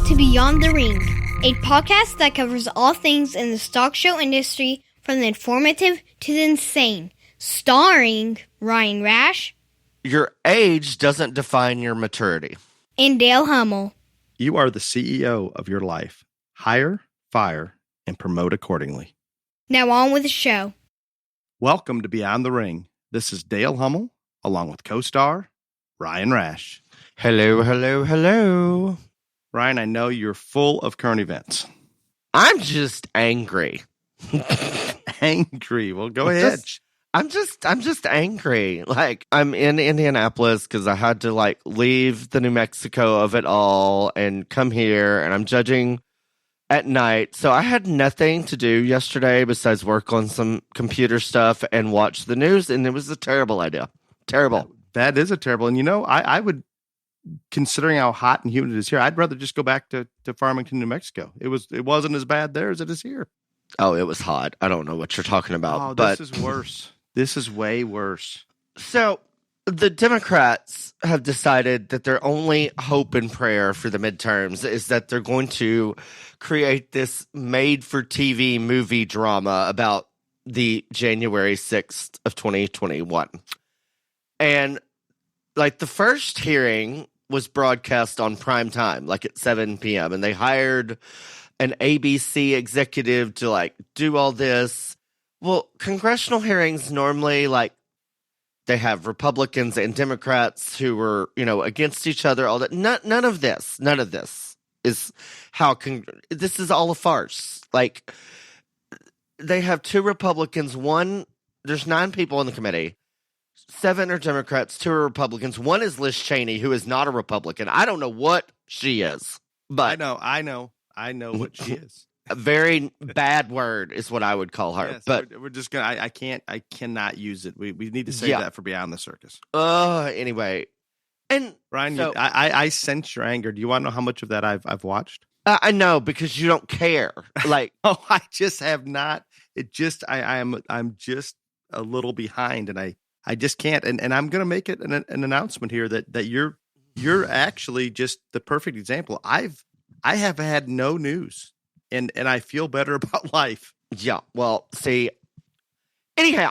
to Beyond the Ring, a podcast that covers all things in the stock show industry from the informative to the insane, starring Ryan Rash. Your age doesn't define your maturity. And Dale Hummel. You are the CEO of your life. Hire, fire, and promote accordingly. Now on with the show. Welcome to Beyond the Ring. This is Dale Hummel, along with co-star Ryan Rash. Hello, hello, hello. Ryan, I know you're full of current events. I'm just angry. Angry. Well, go ahead. I'm just angry. Like, I'm in Indianapolis because I had to leave the New Mexico of it all and come here, and I'm judging at night. So I had nothing to do yesterday besides work on some computer stuff and watch the news, and it was a terrible idea. Terrible. That is a terrible. And I would, considering how hot and humid it is here, I'd rather just go back to Farmington, New Mexico. It wasn't as bad there as it is here. Oh, it was hot. I don't know what you're talking about. Oh, but this is worse. This is way worse. So the Democrats have decided that their only hope and prayer for the midterms is that they're going to create this made-for-TV movie drama about the January 6th of 2021. And the first hearing was broadcast on prime time, at 7 p.m. And they hired an ABC executive to do all this. Well, congressional hearings normally they have Republicans and Democrats who were, against each other, all that. None of this is how this is all a farce. They have two Republicans, there's 9 people in the committee. 7 are Democrats, 2 are Republicans. One is Liz Cheney, who is not a Republican. I don't know what she is, but I know what she is. A very bad word is what I would call her. Yes, but we're just gonna. I cannot use it. We need to say that for Beyond the Circus. Anyway, and Ryan, so, I sense your anger. Do you want to know how much of that I've watched? I know, because you don't care. Oh, I just have not. I'm just a little behind, and I just can't. And I'm gonna make it an announcement here that you're actually just the perfect example. I have had no news. And I feel better about life. Yeah, well, see, anyhow,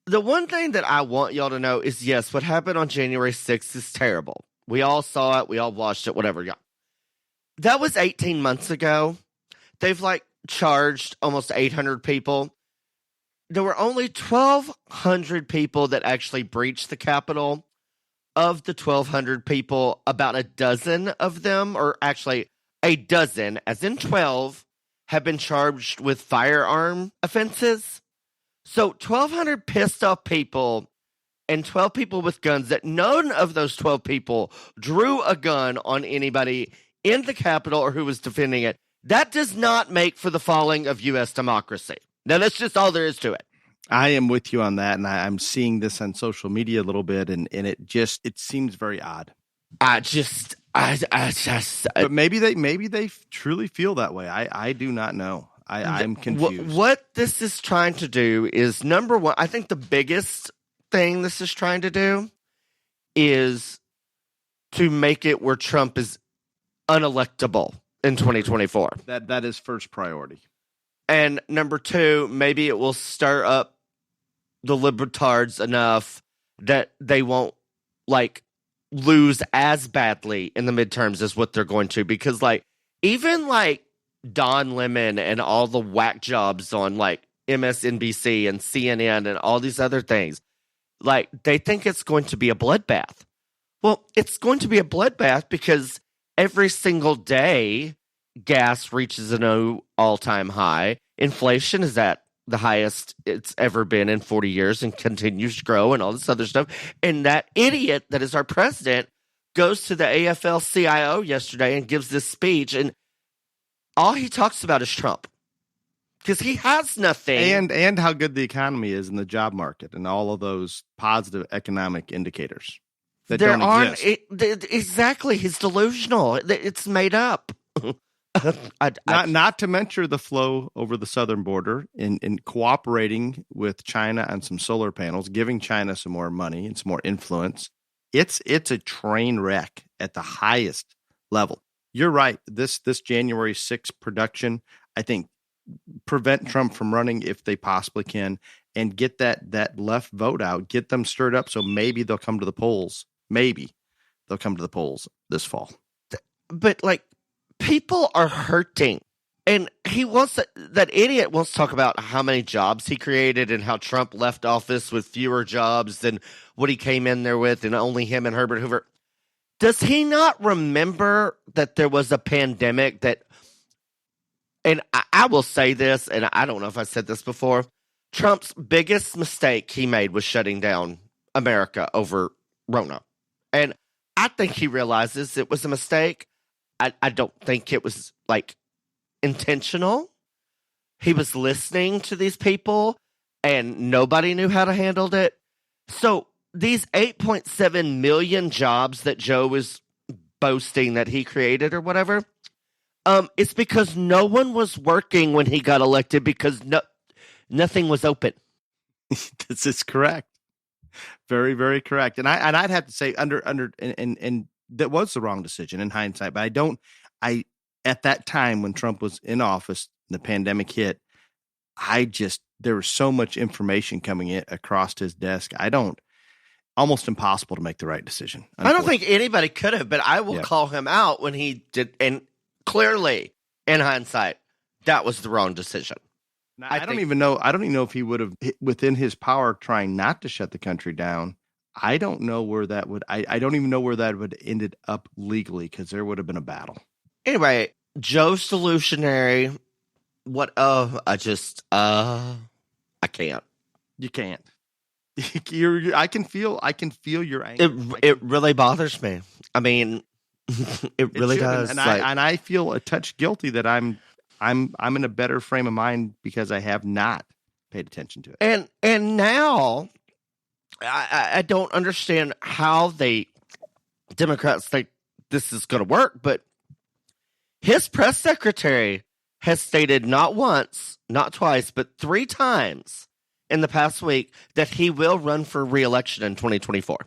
the one thing that I want y'all to know is, yes, what happened on January 6th is terrible. We all saw it. We all watched it, whatever. Yeah. That was 18 months ago. They've, charged almost 800 people. There were only 1,200 people that actually breached the Capitol. Of the 1,200 people, about a dozen of them, or actually a dozen, as in 12, have been charged with firearm offenses. So 1,200 pissed off people and 12 people with guns, that none of those 12 people drew a gun on anybody in the Capitol or who was defending it. That does not make for the falling of U.S. democracy. Now, that's just all there is to it. I am with you on that, and I'm seeing this on social media a little bit, and it seems very odd. But maybe they truly feel that way. I do not know. I'm confused. What this is trying to do is, number one, I think the biggest thing this is trying to do is to make it where Trump is unelectable in 2024. That is first priority. And number 2, maybe it will stir up the libertards enough that they won't lose as badly in the midterms as what they're going to, because even Don Lemon and all the whack jobs on MSNBC and CNN and all these other things, they think it's going to be a bloodbath. Well, it's going to be a bloodbath because every single day gas reaches a new all-time high. Inflation is at the highest it's ever been in 40 years and continues to grow and all this other stuff. And that idiot that is our president goes to the AFL-CIO yesterday and gives this speech, and all he talks about is Trump. Because he has nothing. And how good the economy is in the job market and all of those positive economic indicators that don't exist. Exactly. He's delusional. It's made up. Not to mention the flow over the southern border in cooperating with China on some solar panels, giving China some more money and some more influence. It's a train wreck at the highest level. you're right. This January 6th production, I think, prevent Trump from running if they possibly can, and get that left vote out, get them stirred up, so maybe they'll come to the polls. Maybe they'll come to the polls this fall. But like, people are hurting. And that idiot wants to talk about how many jobs he created and how Trump left office with fewer jobs than what he came in there with, and only him and Herbert Hoover. Does he not remember that there was a pandemic that, and I will say this, and I don't know if I said this before, Trump's biggest mistake he made was shutting down America over Rona. And I think he realizes it was a mistake. I don't think it was like intentional. He was listening to these people and nobody knew how to handle it. So these 8.7 million jobs that Joe was boasting that he created or whatever, it's because no one was working when he got elected because nothing was open. This is correct. Very, very correct. And I'd have to say and that was the wrong decision in hindsight, but at that time when Trump was in office, the pandemic hit, there was so much information coming in across his desk. Almost impossible to make the right decision. I don't think anybody could have, but I will call him out when he did. And clearly in hindsight, that was the wrong decision. Now, I don't even know if he would have, within his power, trying not to shut the country down. I don't know where that would, I don't even know where that would ended up legally, because there would have been a battle. Anyway, Joe Solutionary, I can't. You can't. I can feel your anger. It really bothers me. I mean, it really does. And I feel a touch guilty that I'm in a better frame of mind because I have not paid attention to it. And now I don't understand how Democrats think this is going to work, but his press secretary has stated not once, not twice, but 3 times in the past week that he will run for re-election in 2024.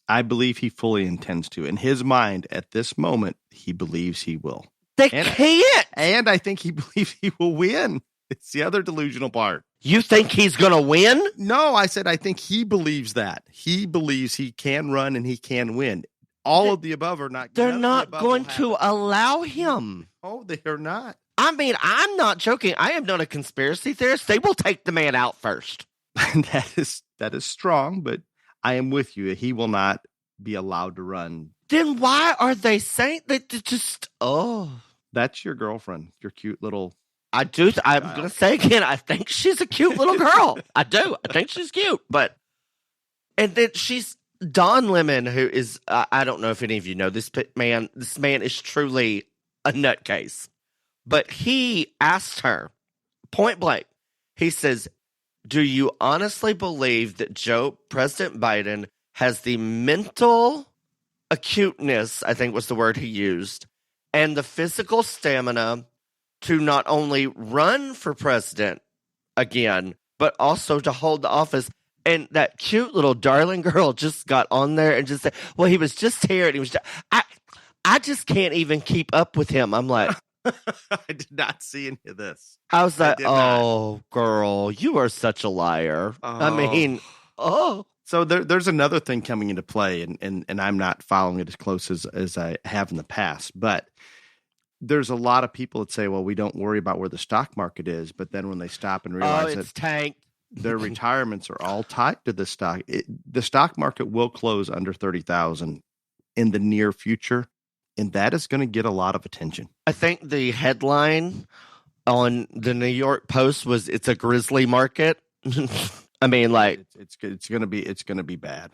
I believe he fully intends to. In his mind, at this moment, he believes he will. They can't. And I think he believes he will win. It's the other delusional part. You think he's going to win? No, I said I think he believes that. He believes he can run and he can win. All of the above are not. They're not going to allow him. Oh, they are not. I mean, I'm not joking. I am not a conspiracy theorist. They will take the man out first. That is strong, but I am with you. He will not be allowed to run. Then why are they saying that? Just that's your girlfriend, your cute little. I'm going to say again, I think she's a cute little girl. I do. I think she's cute, and then she's Don Lemon, who is, I don't know if any of you know this man. This man is truly a nutcase. But he asked her point blank. He says, "Do you honestly believe that President Biden has the mental acuteness," I think was the word he used, "and the physical stamina to not only run for president again, but also to hold the office?" And that cute little darling girl just got on there and just said, "Well, he was just here, and he was just, I just can't even keep up with him." I'm like, I did not see any of this. I was like, "Oh, girl, you are such a liar." I mean, So there's another thing coming into play, and I'm not following it as close as I have in the past, but there's a lot of people that say, well, we don't worry about where the stock market is, but then when they stop and realize it's tanked. Their retirements are all tied to the stock. The stock market will close under 30,000 in the near future, and that is going to get a lot of attention. I think the headline on the New York Post was, "It's a grizzly market." I mean, like, it's going to be bad.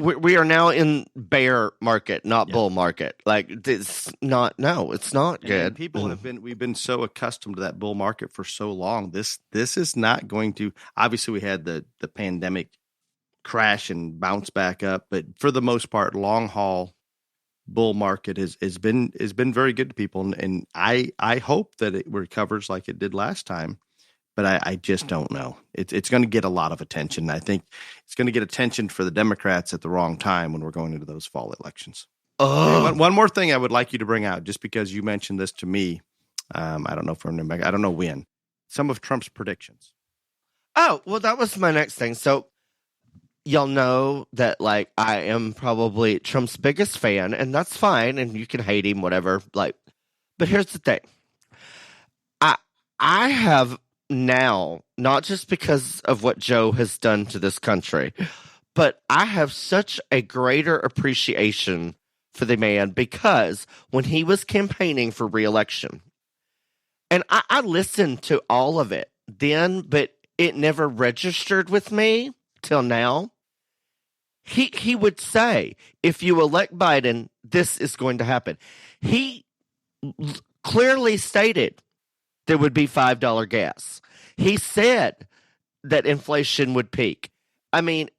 We are now in bear market, not bull market. Like, it's not. No, it's not good. And we've been so accustomed to that bull market for so long. This is not going to. Obviously, we had the pandemic crash and bounce back up, but for the most part, long haul bull market has been very good to people, and I hope that it recovers like it did last time. But I just don't know. It's going to get a lot of attention. I think it's going to get attention for the Democrats at the wrong time when we're going into those fall elections. One more thing I would like you to bring out, just because you mentioned this to me. I don't know I don't know when. Some of Trump's predictions. Oh, well, that was my next thing. So y'all know that, like, I am probably Trump's biggest fan, and that's fine, and you can hate him, whatever. Like, but here's the thing. I have now, not just because of what Joe has done to this country, but I have such a greater appreciation for the man because when he was campaigning for re-election, and I listened to all of it then, but it never registered with me till now. He would say, if you elect Biden, this is going to happen. He clearly stated there would be $5 gas. He said that inflation would peak. I mean,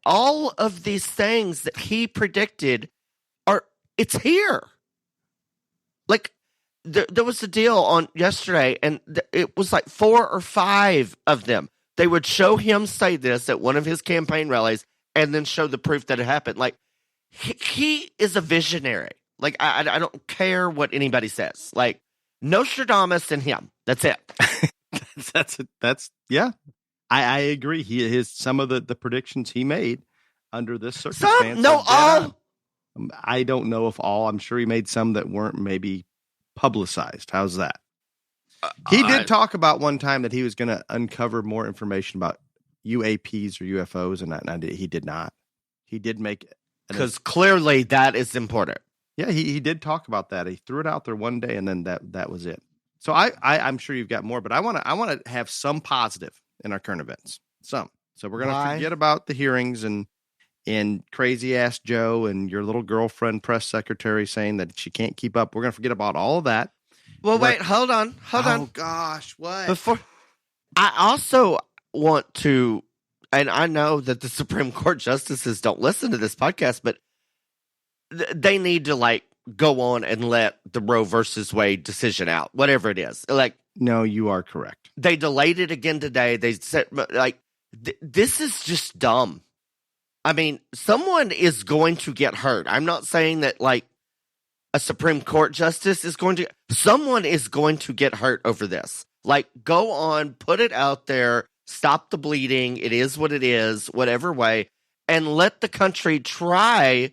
all of these things that he predicted it's here. Like, there was a deal on yesterday, and it was like 4 or 5 of them. They would show him say this at one of his campaign rallies and then show the proof that it happened. Like, he is a visionary. Like, I don't care what anybody says. Like, Nostradamus and him. That's it. That's yeah. I agree. Some of the predictions he made under this circumstance. All. I don't know if all. I'm sure he made some that weren't maybe publicized. How's that? He did talk about one time that he was going to uncover more information about UAPs or UFOs, and he did not. He did make because clearly that is important. Yeah, he did talk about that. He threw it out there one day, and then that was it. So I'm sure you've got more, but I want to have some positive in our current events. Some. So we're going to forget about the hearings and crazy ass Joe and your little girlfriend press secretary saying that she can't keep up. We're going to forget about all of that. Well, wait, hold on. Oh gosh, what? Before I also want to, and I know that the Supreme Court justices don't listen to this podcast, but they need to like go on and let the Roe versus Wade decision out, whatever it is. Like, no, you are correct. They delayed it again today. They said, like, this is just dumb. I mean, someone is going to get hurt. I'm not saying that, like, a Supreme Court justice is going to... Someone is going to get hurt over this. Like, go on, put it out there, stop the bleeding. It is what it is, whatever way. And let the country try...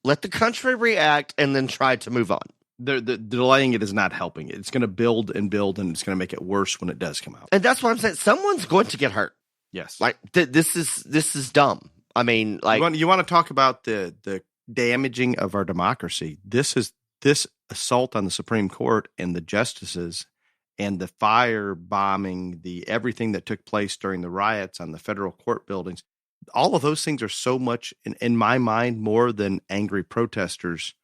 Let the country react and then try to move on. The delaying it is not helping it. It's going to build, and it's going to make it worse when it does come out. And that's what I'm saying. Someone's going to get hurt. Yes. Like, this is dumb. I mean, like... You want to talk about the damaging of our democracy. This assault on the Supreme Court and the justices and the fire bombing, everything that took place during the riots on the federal court buildings. All of those things are so much, in my mind, more than angry protesters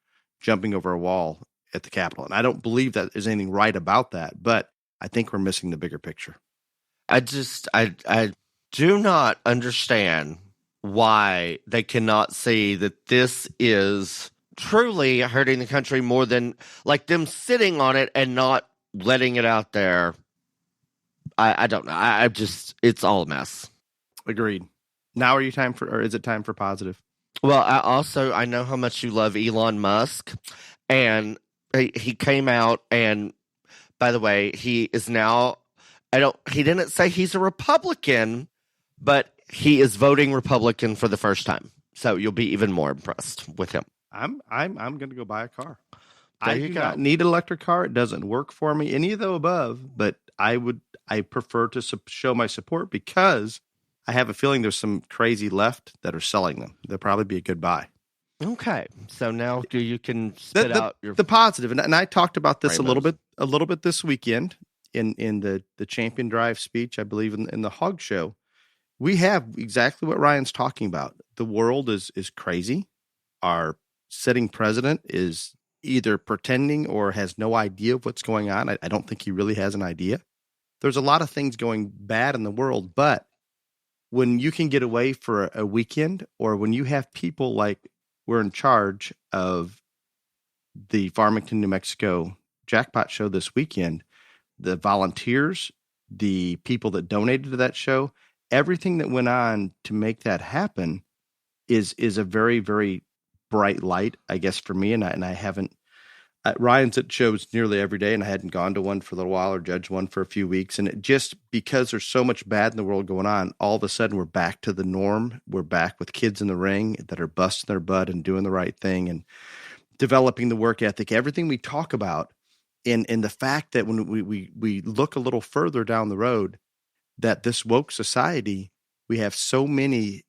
jumping over a wall at the Capitol. And I don't believe that there's anything right about that, but I think we're missing the bigger picture. I do not understand why they cannot see that this is truly hurting the country more than like them sitting on it and not letting it out there. I don't know. It's all a mess. Agreed. Now is it time for positive? Well, I know how much you love Elon Musk, and he came out, and by the way, he is now, he didn't say he's a Republican, but he is voting Republican for the first time. So you'll be even more impressed with him. I'm going to go buy a car. There I do not need an electric car. It doesn't work for me, any of the above, but I prefer to show my support because I have a feeling there's some crazy left that are selling them. They'll probably be a good buy. Okay. So now you can spit out the positive. And I talked about this a little bit this weekend in the Champion Drive speech, I believe in the Hog Show. We have exactly what Ryan's talking about. The world is crazy. Our sitting president is either pretending or has no idea of what's going on. I don't think he really has an idea. There's a lot of things going bad in the world, but when you can get away for a weekend, or when you have people like we're in charge of the Farmington, New Mexico Jackpot show this weekend, the volunteers, the people that donated to that show, everything that went on to make that happen is a very, very bright light, I guess, for me. And I haven't. Ryan's at shows nearly every day, and I hadn't gone to one for a little while or judged one for a few weeks. And it just because there's so much bad in the world going on, all of a sudden we're back to the norm. We're back with kids in the ring that are busting their butt and doing the right thing and developing the work ethic. Everything we talk about, in the fact that when we look a little further down the road, that this woke society, we have so many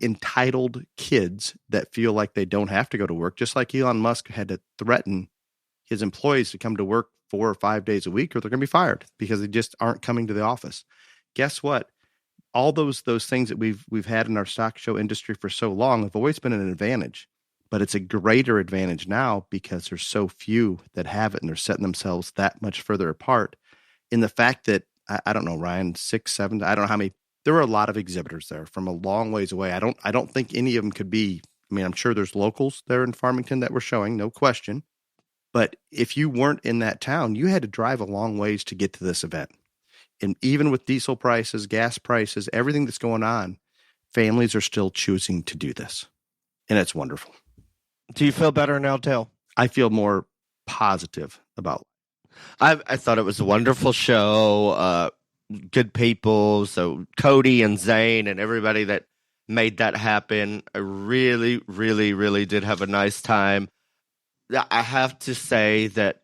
entitled kids that feel like they don't have to go to work, just like Elon Musk had to threaten his employees to come to work 4 or 5 days a week or they're going to be fired because they just aren't coming to the office. Guess what? All those things that we've had in our stock show industry for so long have always been an advantage, but it's a greater advantage now because there's so few that have it and they're setting themselves that much further apart in the fact that, I don't know, Ryan, 6, 7, I don't know how many, there were a lot of exhibitors there from a long ways away. I don't think any of them could be, I mean, I'm sure there's locals there in Farmington that were showing, no question. But if you weren't in that town, you had to drive a long ways to get to this event. And even with diesel prices, gas prices, everything that's going on, families are still choosing to do this. And it's wonderful. Do you feel better now, Dale? I feel more positive about it. I thought it was a wonderful show. Good people. So Cody and Zane and everybody that made that happen. I really, really, really did have a nice time. I have to say that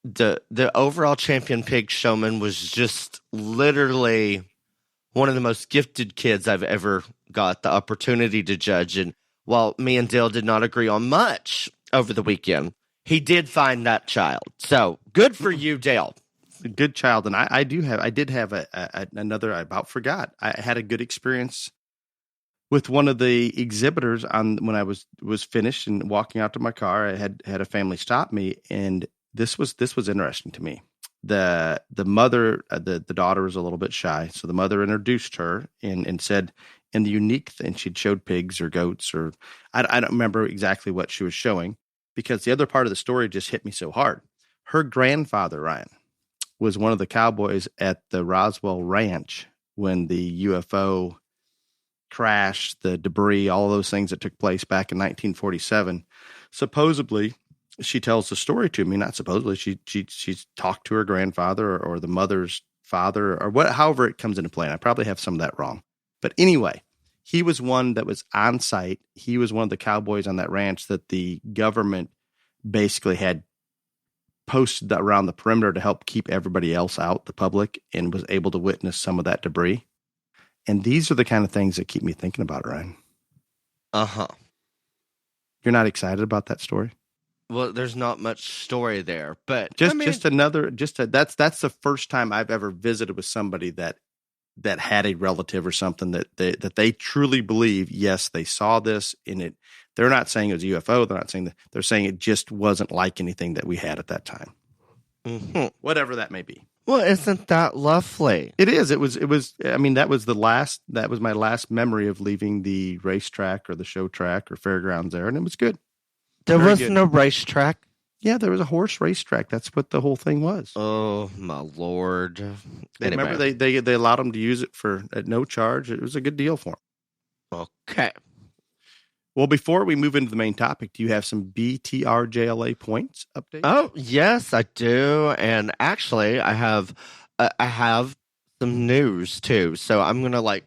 the overall champion pig showman was just literally one of the most gifted kids I've ever got the opportunity to judge. And while me and Dale did not agree on much over the weekend, he did find that child. So good for you, Dale. A good child. And I did have another, I about forgot. I had a good experience with one of the exhibitors when I was finished and walking out to my car. I had a family stop me, and this was interesting to me. The mother, the daughter was a little bit shy, so the mother introduced her and said, and the unique thing, she'd showed pigs or goats or I don't remember exactly what she was showing because the other part of the story just hit me so hard. Her grandfather, Ryan, was one of the cowboys at the Roswell Ranch when the UFO crash, the debris, all those things that took place back in 1947. Supposedly, she tells the story to me. Not supposedly, she's talked to her grandfather or the mother's father or however it comes into play. And I probably have some of that wrong. But anyway, he was one that was on site. He was one of the cowboys on that ranch that the government basically had posted around the perimeter to help keep everybody else out, the public, and was able to witness some of that debris. And these are the kind of things that keep me thinking about it, Ryan. Uh-huh. You're not excited about that story? Well, there's not much story there, but that's the first time I've ever visited with somebody that had a relative or something that they truly believe, yes, they saw this in it. They're not saying it was a UFO. They're not saying that. They're saying it just wasn't like anything that we had at that time. Mm-hmm. Whatever that may be. Well, isn't that lovely? It is. It was, I mean, that was my last memory of leaving the racetrack or the show track or fairgrounds there. And it was good. There was no racetrack. Yeah, there was a horse racetrack. That's what the whole thing was. Oh, my Lord. Anyway. Remember, they allowed them to use it at no charge. It was a good deal for them. Okay. Well, before we move into the main topic, do you have some BTRJLA points updates? Oh, yes, I do. And actually, I have some news, too. So I'm going to,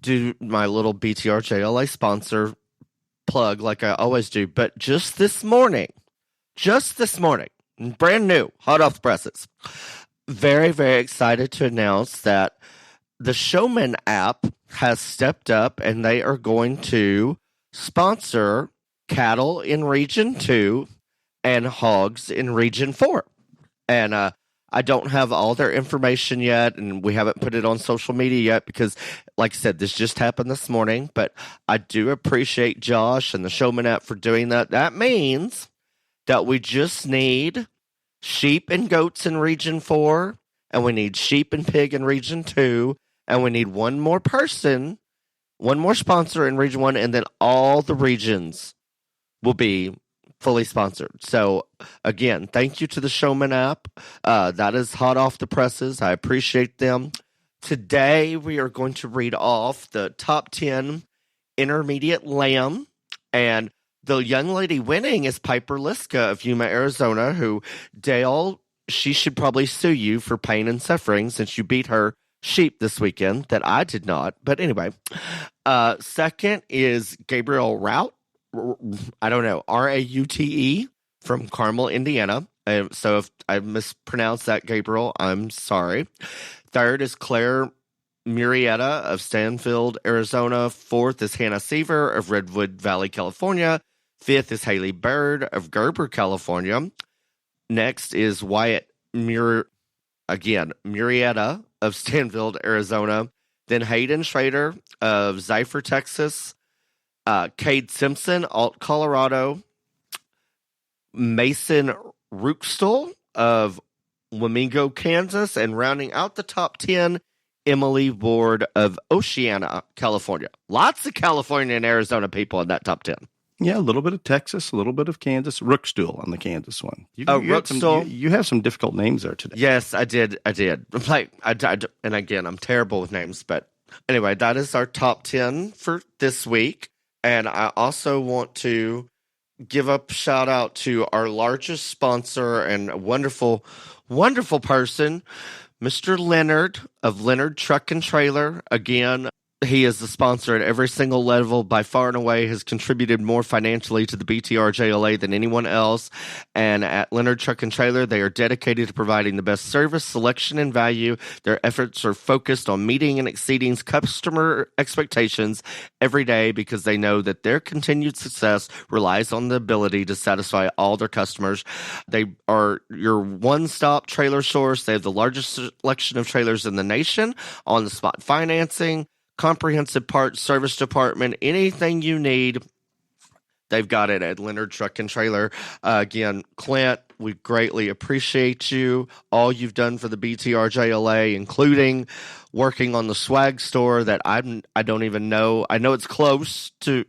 do my little BTRJLA sponsor plug like I always do. But just this morning, brand new, hot off the presses, very, very excited to announce that the Showman app has stepped up and they are going to sponsor cattle in Region 2 and hogs in Region 4. And I don't have all their information yet, and we haven't put it on social media yet because, like I said, this just happened this morning. But I do appreciate Josh and the Showman app for doing that. That means that we just need sheep and goats in Region 4, and we need sheep and pig in Region 2, and we need one more sponsor in Region 1, and then all the regions will be fully sponsored. So, again, thank you to the Showman app. That is hot off the presses. I appreciate them. Today, we are going to read off the top 10 intermediate lamb, and The young lady winning is Piper Liska of Yuma, Arizona, who, Dale, she should probably sue you for pain and suffering since you beat her sheep this weekend that I did not. But anyway, second is Gabriel Rout. I don't know, Raute from Carmel, Indiana. So if I mispronounced that, Gabriel, I'm sorry. Third is Claire Murrieta of Stanfield, Arizona. Fourth is Hannah Seaver of Redwood Valley, California. Fifth is Haley Bird of Gerber, California. Next is Wyatt Murrieta of Stanfield, Arizona. Then Hayden Schrader of Zypher, Texas. Cade Simpson, Alt, Colorado. Mason Ruxtel of Wamingo, Kansas. And rounding out the top 10, Emily Ward of Oceana, California. Lots of California and Arizona people in that top 10. Yeah, a little bit of Texas, a little bit of Kansas. Ruxtel on the Kansas one. You have some difficult names there today. Yes, I did. Like, and again, I'm terrible with names, but anyway, that is our top 10 for this week. And I also want to give a shout out to our largest sponsor and wonderful, wonderful person, Mr. Leonard of Leonard Truck and Trailer. Again, he is the sponsor at every single level, by far and away, has contributed more financially to the BTRJLA than anyone else. And at Leonard Truck and Trailer, they are dedicated to providing the best service, selection, and value. Their efforts are focused on meeting and exceeding customer expectations every day because they know that their continued success relies on the ability to satisfy all their customers. They are your one-stop trailer source. They have the largest selection of trailers in the nation, on-the-spot financing, comprehensive parts service department, anything you need, they've got it at Leonard Truck and Trailer. Again, Clint, we greatly appreciate you, all you've done for the BTRJLA, including working on the swag store that I don't even know. I know it's close to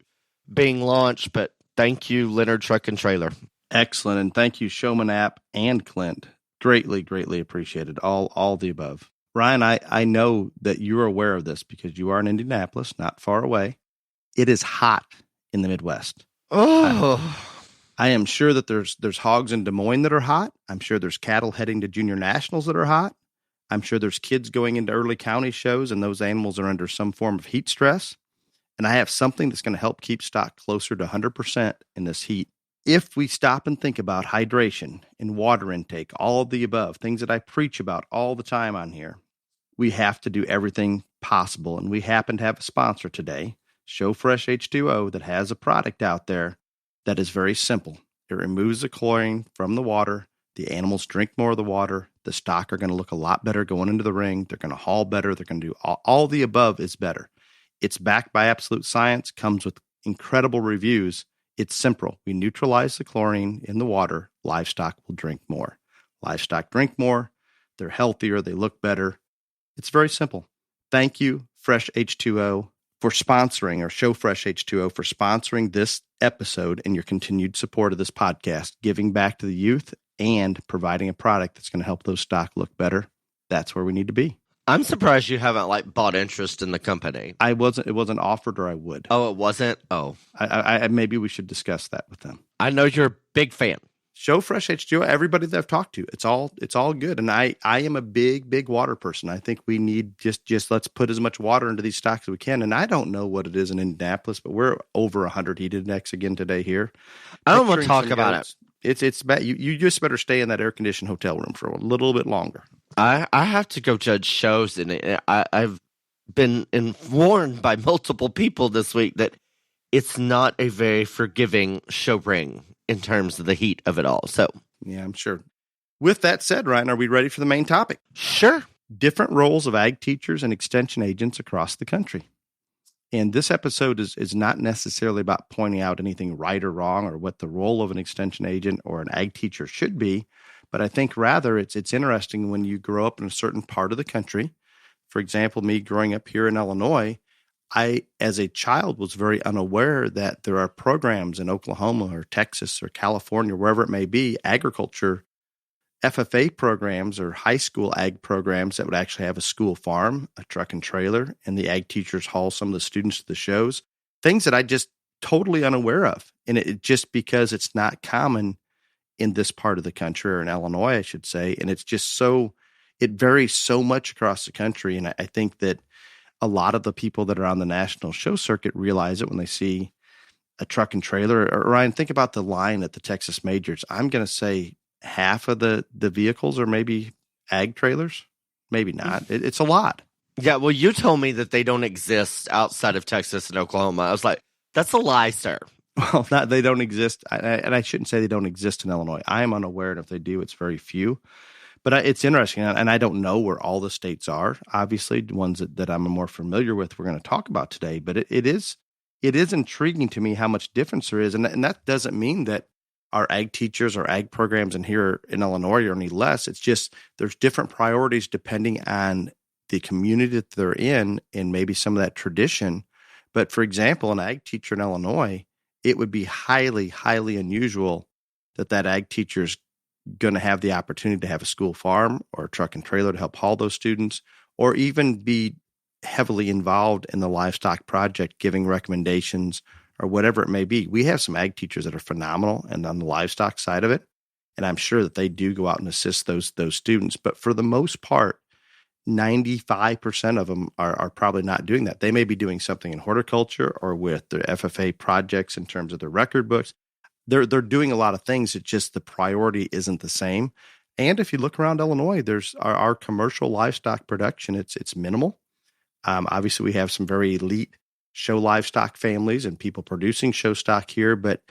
being launched, but thank you, Leonard Truck and Trailer. Excellent, and thank you, Showman App and Clint. Greatly, greatly appreciated. All the above. Ryan, I know that you're aware of this because you are in Indianapolis, not far away. It is hot in the Midwest. Oh, I am sure that there's hogs in Des Moines that are hot. I'm sure there's cattle heading to junior nationals that are hot. I'm sure there's kids going into early county shows, and those animals are under some form of heat stress. And I have something that's going to help keep stock closer to 100% in this heat. If we stop and think about hydration and water intake, all of the above, things that I preach about all the time on here, we have to do everything possible. And we happen to have a sponsor today, ShowFresh H2O, that has a product out there that is very simple. It removes the chlorine from the water. The animals drink more of the water. The stock are going to look a lot better going into the ring. They're going to haul better. They're going to do all the above is better. It's backed by absolute science, comes with incredible reviews. It's simple. We neutralize the chlorine in the water. Livestock will drink more. Livestock drink more. They're healthier. They look better. It's very simple. Thank you, Fresh H2O, for sponsoring, or Show Fresh H2O for sponsoring this episode and your continued support of this podcast, giving back to the youth and providing a product that's going to help those stock look better. That's where we need to be. I'm surprised you haven't bought interest in the company. It wasn't offered, or I would. Oh, it wasn't? Oh. I maybe we should discuss that with them. I know you're a big fan. Show Fresh H2O, everybody that I've talked to, it's all good. And I am a big water person. I think we need just let's put as much water into these stocks as we can. And I don't know what it is in Indianapolis, but we're over 100 heated index again today here. I don't want to talk about it. It's bad. You just better stay in that air conditioned hotel room for a little bit longer. I have to go judge shows, and I've been warned by multiple people this week that it's not a very forgiving show ring in terms of the heat of it all. So yeah, I'm sure. With that said, Ryan, are we ready for the main topic? Sure. Different roles of ag teachers and extension agents across the country. And this episode is not necessarily about pointing out anything right or wrong or what the role of an extension agent or an ag teacher should be. But I think rather it's interesting when you grow up in a certain part of the country. For example, me growing up here in Illinois, I, as a child, was very unaware that there are programs in Oklahoma or Texas or California, wherever it may be, agriculture, FFA programs or high school ag programs that would actually have a school farm, a truck and trailer, and the ag teachers haul some of the students to the shows. Things that I just totally unaware of. And it just because it's not common in this part of the country, or in Illinois, I should say. And it's just it varies so much across the country. And I think that a lot of the people that are on the national show circuit realize it when they see a truck and trailer. Or Ryan, think about the line at the Texas Majors. I'm going to say half of the vehicles are maybe ag trailers. Maybe not. It's a lot. Yeah, well, you told me that they don't exist outside of Texas and Oklahoma. I was like, that's a lie, sir. Well, they don't exist. And I shouldn't say they don't exist in Illinois. I am unaware, and if they do, it's very few. But it's interesting, and I don't know where all the states are. Obviously, the ones that I'm more familiar with, we're going to talk about today. But it is intriguing to me how much difference there is. And that doesn't mean that our ag teachers or ag programs in here in Illinois are any less. It's just there's different priorities depending on the community that they're in and maybe some of that tradition. But for example, an ag teacher in Illinois, it would be highly, highly unusual that ag teacher's going to have the opportunity to have a school farm or a truck and trailer to help haul those students, or even be heavily involved in the livestock project, giving recommendations or whatever it may be. We have some ag teachers that are phenomenal and on the livestock side of it. And I'm sure that they do go out and assist those students. But for the most part, 95% of them are probably not doing that. They may be doing something in horticulture or with their FFA projects in terms of their record books. They're doing a lot of things. It's just the priority isn't the same. And if you look around Illinois, there's our commercial livestock production. It's minimal. Obviously, we have some very elite show livestock families and people producing show stock here, but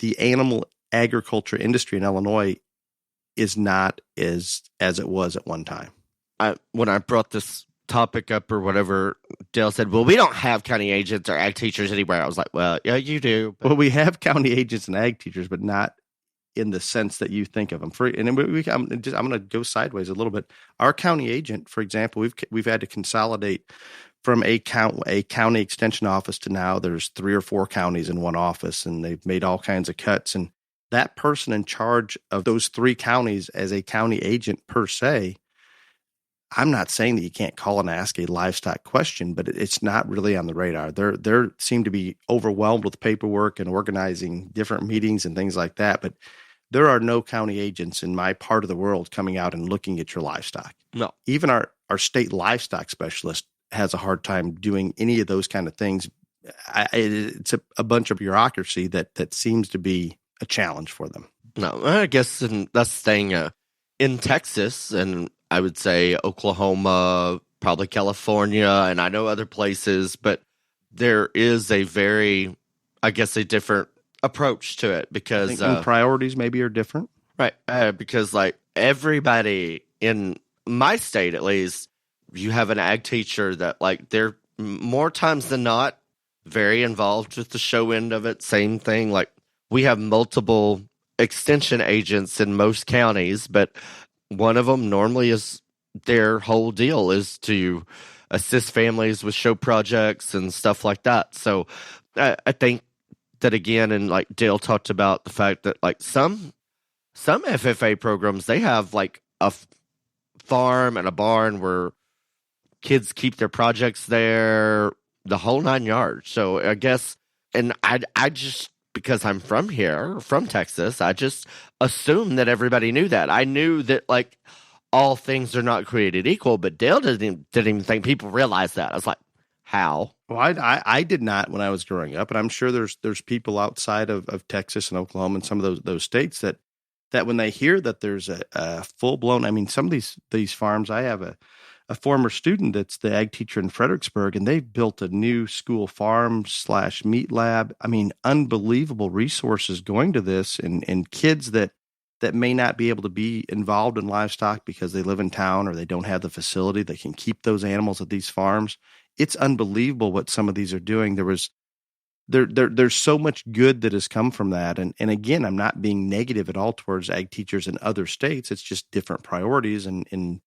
the animal agriculture industry in Illinois is not as it was at one time. When I brought this topic up or whatever, Dale said, well, we don't have county agents or ag teachers anywhere. I was like, well, yeah, you do. Well, we have county agents and ag teachers, but not in the sense that you think of them. I'm going to go sideways a little bit. Our county agent, for example, we've had to consolidate from a county extension office to now there's 3 or 4 counties in one office, and they've made all kinds of cuts. And that person in charge of those 3 counties as a county agent per se, I'm not saying that you can't call and ask a livestock question, but it's not really on the radar. They seem to be overwhelmed with paperwork and organizing different meetings and things like that. But there are no county agents in my part of the world coming out and looking at your livestock. No. Even our state livestock specialist has a hard time doing any of those kind of things. It's a bunch of bureaucracy that seems to be a challenge for them. No, I guess that's staying in Texas, and I would say Oklahoma, probably California, and I know other places, but there is a different approach to it because priorities maybe are different. Right. Because like everybody in my state, at least, you have an ag teacher that like they're more times than not very involved with the show end of it. Same thing. Like we have multiple extension agents in most counties, but one of them normally is their whole deal is to assist families with show projects and stuff like that. So I think that again, and like Dale talked about the fact that like some FFA programs, they have like a farm and a barn where kids keep their projects there, the whole 9 yards. So I guess, and I just, because I'm from here, from Texas, I just assumed that everybody knew that. I knew that like all things are not created equal, but Dale didn't even think people realized that. I was like, how? Well, I did not when I was growing up, and I'm sure there's people outside of Texas and Oklahoma and some of those states that when they hear that there's a full blown, I mean, some of these farms, I have a former student that's the ag teacher in Fredericksburg, and they've built a new school farm / meat lab. I mean, unbelievable resources going to this, and kids that may not be able to be involved in livestock because they live in town or they don't have the facility that can keep those animals at these farms. It's unbelievable what some of these are doing. There's so much good that has come from that. And again, I'm not being negative at all towards ag teachers in other states. It's just different priorities. And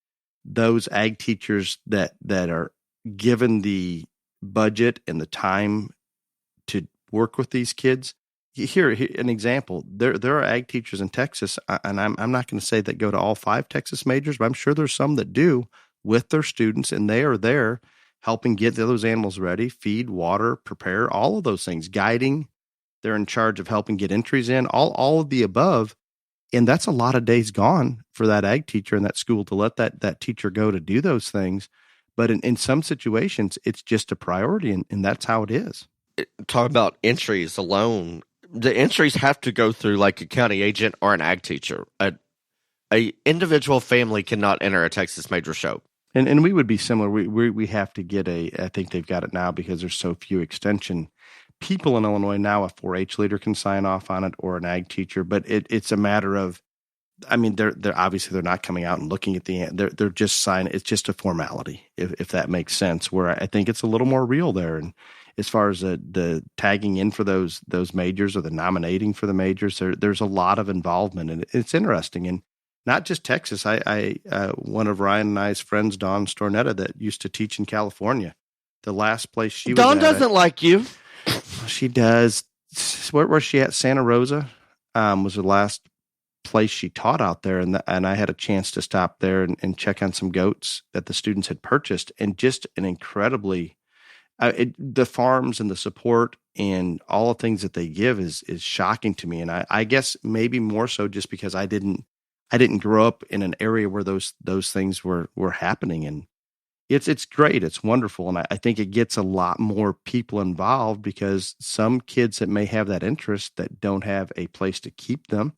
those ag teachers that are given the budget and the time to work with these kids. Here an example. There are ag teachers in Texas, and I'm not going to say that go to all 5 Texas majors, but I'm sure there's some that do with their students, and they are there helping get those animals ready, feed, water, prepare, all of those things, guiding They're in charge of helping get entries in, all of the above. And that's a lot of days gone for that ag teacher in that school to let that teacher go to do those things. But in some situations, it's just a priority, and that's how it is. Talk about entries alone. The entries have to go through like a county agent or an ag teacher. A individual family cannot enter a Texas major show. And we would be similar. We have to get I think they've got it now because there's so few extension people in Illinois now. A 4-H leader can sign off on it, or an ag teacher. But it's a matter of, I mean, they're obviously they're not coming out and looking at they're just signing. It's just a formality, if that makes sense. Where I think it's a little more real there. And as far as the tagging in for those majors or the nominating for the majors, there's a lot of involvement, and it's interesting. And not just Texas. I one of Ryan and I's friends, Dawn Stornetta, that used to teach in California. The last place she was Dawn at, doesn't like you. She does. Where was she at? Santa Rosa was the last place she taught out there, and I had a chance to stop there and check on some goats that the students had purchased, and just an incredibly the farms and the support and all the things that they give is shocking to me. And I guess maybe more so just because I didn't grow up in an area where those things were happening. And it's great. It's wonderful. And I think it gets a lot more people involved because some kids that may have that interest that don't have a place to keep them,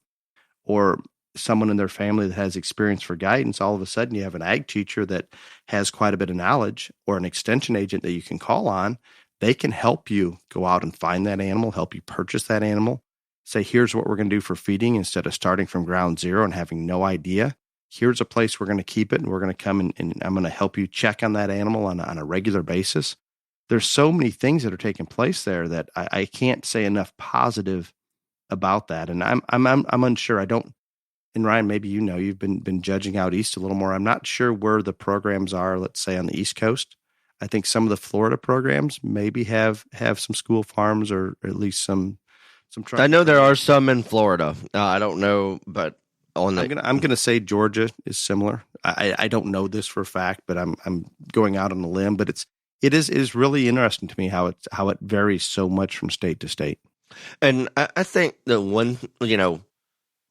or someone in their family that has experience for guidance, all of a sudden you have an ag teacher that has quite a bit of knowledge, or an extension agent that you can call on. They can help you go out and find that animal, help you purchase that animal, say, here's what we're going to do for feeding instead of starting from ground zero and having no idea. Here's a place we're going to keep it, and we're going to come and I'm going to help you check on that animal on a regular basis. There's so many things that are taking place there that I can't say enough positive about that. And I'm unsure. I don't. And Ryan, maybe you've been judging out east a little more. I'm not sure where the programs are. Let's say on the East Coast. I think some of the Florida programs maybe have some school farms, or at least some. I know there are some in Florida. I don't know, but I'm going to say Georgia is similar. I don't know this for a fact, but I'm going out on a limb. But it is really interesting to me how it varies so much from state to state. And I think the one,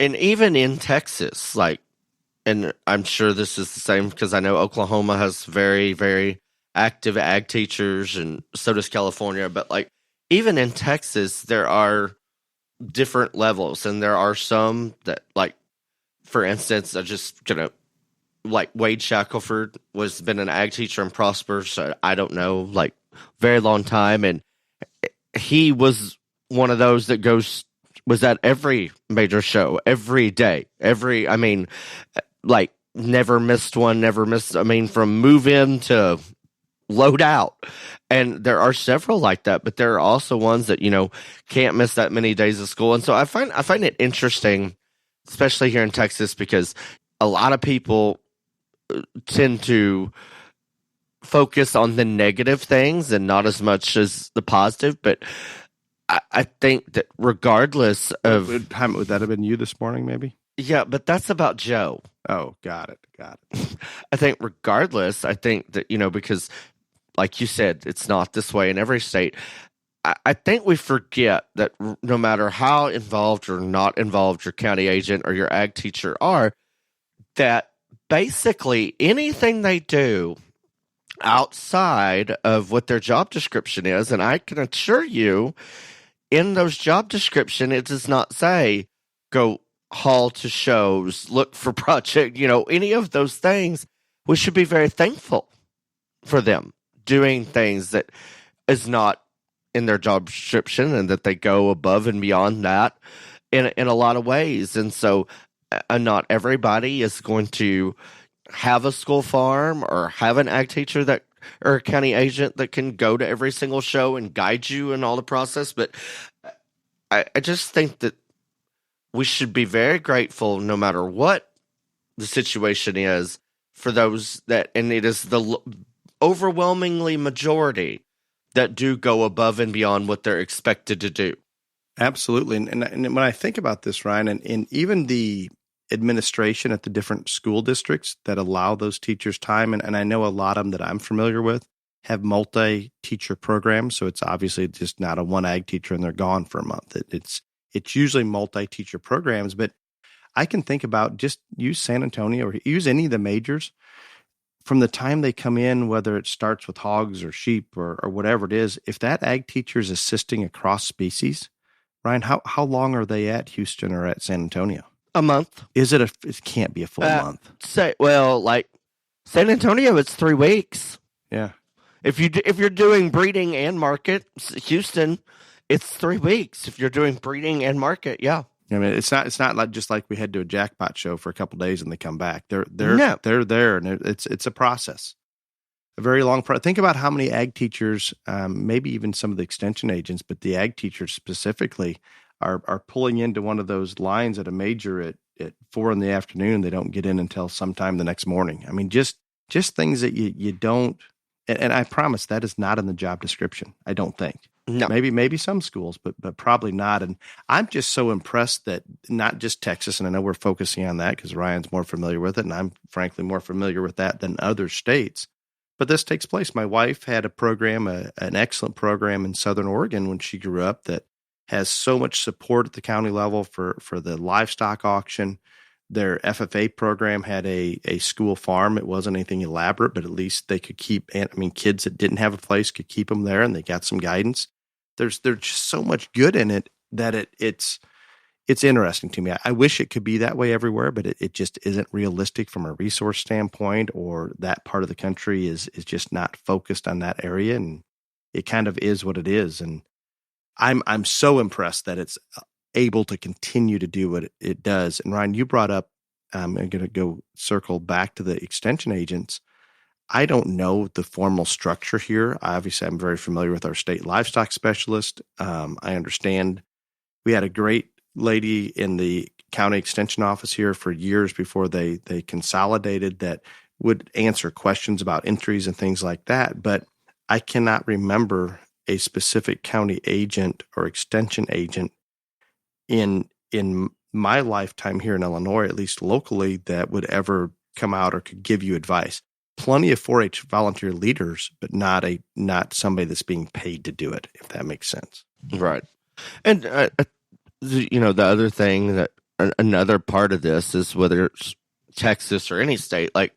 and even in Texas, and I'm sure this is the same because I know Oklahoma has very, very active ag teachers, and so does California. But even in Texas, there are different levels, and there are some that, for instance, Wade Shackelford been an ag teacher in Prosper, so I don't know, very long time, and he was one of those that was at every major show every day, never missed one, from move in to load out. And there are several like that, but there are also ones that, can't miss that many days of school. And so I find it interesting, especially here in Texas, because a lot of people tend to focus on the negative things and not as much as the positive. But I think that regardless of... Would that have been you this morning, maybe? Yeah, but that's about Joe. Oh, got it. I think regardless, that, because like you said, it's not this way in every state. I think we forget that no matter how involved or not involved your county agent or your ag teacher are, that basically anything they do outside of what their job description is, and I can assure you, in those job description, it does not say go haul to shows, look for project, any of those things. We should be very thankful for them doing things that is not in their job description, and that they go above and beyond that in a lot of ways. And so not everybody is going to have a school farm or have an ag teacher or a county agent that can go to every single show and guide you in all the process. But I just think that we should be very grateful, no matter what the situation is, for those that, and it is the overwhelmingly majority that do go above and beyond what they're expected to do. Absolutely. And when I think about this, Ryan, and even the administration at the different school districts that allow those teachers time, and I know a lot of them that I'm familiar with, have multi-teacher programs. So it's obviously just not a one ag teacher and they're gone for a month. It's usually multi-teacher programs, but I can think about just use San Antonio or use any of the majors. From the time they come in, whether it starts with hogs or sheep or whatever it is, if that ag teacher is assisting across species, Ryan, how long are they at Houston or at San Antonio? A month. It can't be a full month. Like San Antonio, it's 3 weeks. Yeah. If you're doing breeding and market, Houston, it's 3 weeks. If you're doing breeding and market, yeah. I mean, it's not like just like we head to a jackpot show for a couple of days and they come back. They're there, and it's a process, a very long process. Think about how many ag teachers, maybe even some of the extension agents, but the ag teachers specifically are pulling into one of those lines at a major at 4 p.m. They don't get in until sometime the next morning. I mean, just things that you don't. And I promise that is not in the job description. I don't think. No. Maybe some schools, but probably not. And I'm just so impressed that not just Texas, and I know we're focusing on that because Ryan's more familiar with it, and I'm frankly more familiar with that than other states. But this takes place. My wife had a program, an excellent program in Southern Oregon when she grew up that has so much support at the county level for the livestock auction. Their FFA program had a school farm. It wasn't anything elaborate, but at least they could keep, kids that didn't have a place could keep them there, and they got some guidance. There's just so much good in it that it's interesting to me. I wish it could be that way everywhere, but it just isn't realistic from a resource standpoint, or that part of the country is just not focused on that area, and it kind of is what it is. And I'm so impressed that it's able to continue to do what it does. And Ryan, you brought up, I'm going to go circle back to the extension agents. I don't know the formal structure here. Obviously, I'm very familiar with our state livestock specialist. I understand we had a great lady in the county extension office here for years before they consolidated that would answer questions about entries and things like that. But I cannot remember a specific county agent or extension agent in my lifetime here in Illinois, at least locally, that would ever come out or could give you advice. Plenty of 4-H volunteer leaders, but not somebody that's being paid to do it, if that makes sense. Right. And, the other thing that another part of this is whether it's Texas or any state, like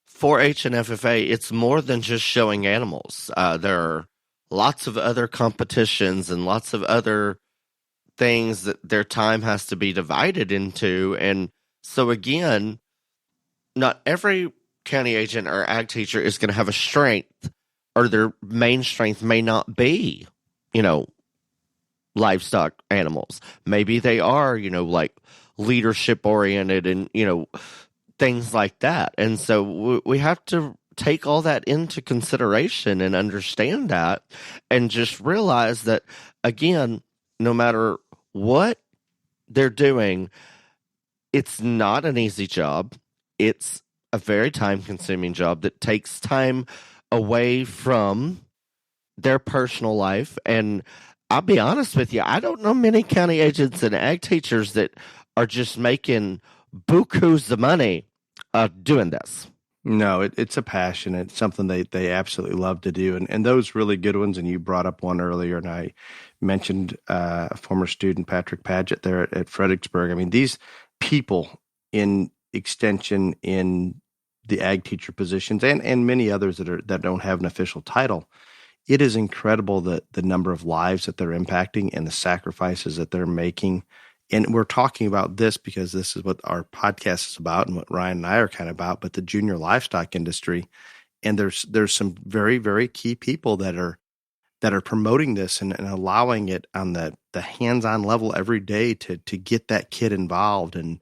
4-H and FFA, it's more than just showing animals. There are lots of other competitions and lots of other things that their time has to be divided into. And so again, not every county agent or ag teacher is going to have a strength, or their main strength may not be, livestock animals. Maybe they are, like leadership oriented and, things like that. And so we have to take all that into consideration and understand that, and just realize that, again, no matter what they're doing, it's not an easy job. It's a very time-consuming job that takes time away from their personal life. And I'll be honest with you, I don't know many county agents and ag teachers that are just making bukus of money doing this. No, it's a passion. It's something they absolutely love to do. And those really good ones, and you brought up one earlier, and I mentioned a former student, Patrick Paget, there at Fredericksburg. I mean, these people in extension, in the ag teacher positions, and many others that don't have an official title, it is incredible the number of lives that they're impacting and the sacrifices that they're making. And we're talking about this because this is what our podcast is about and what Ryan and I are kind of about, but the junior livestock industry. And there's some very, very key people that are promoting this and allowing it on the hands-on level every day to get that kid involved and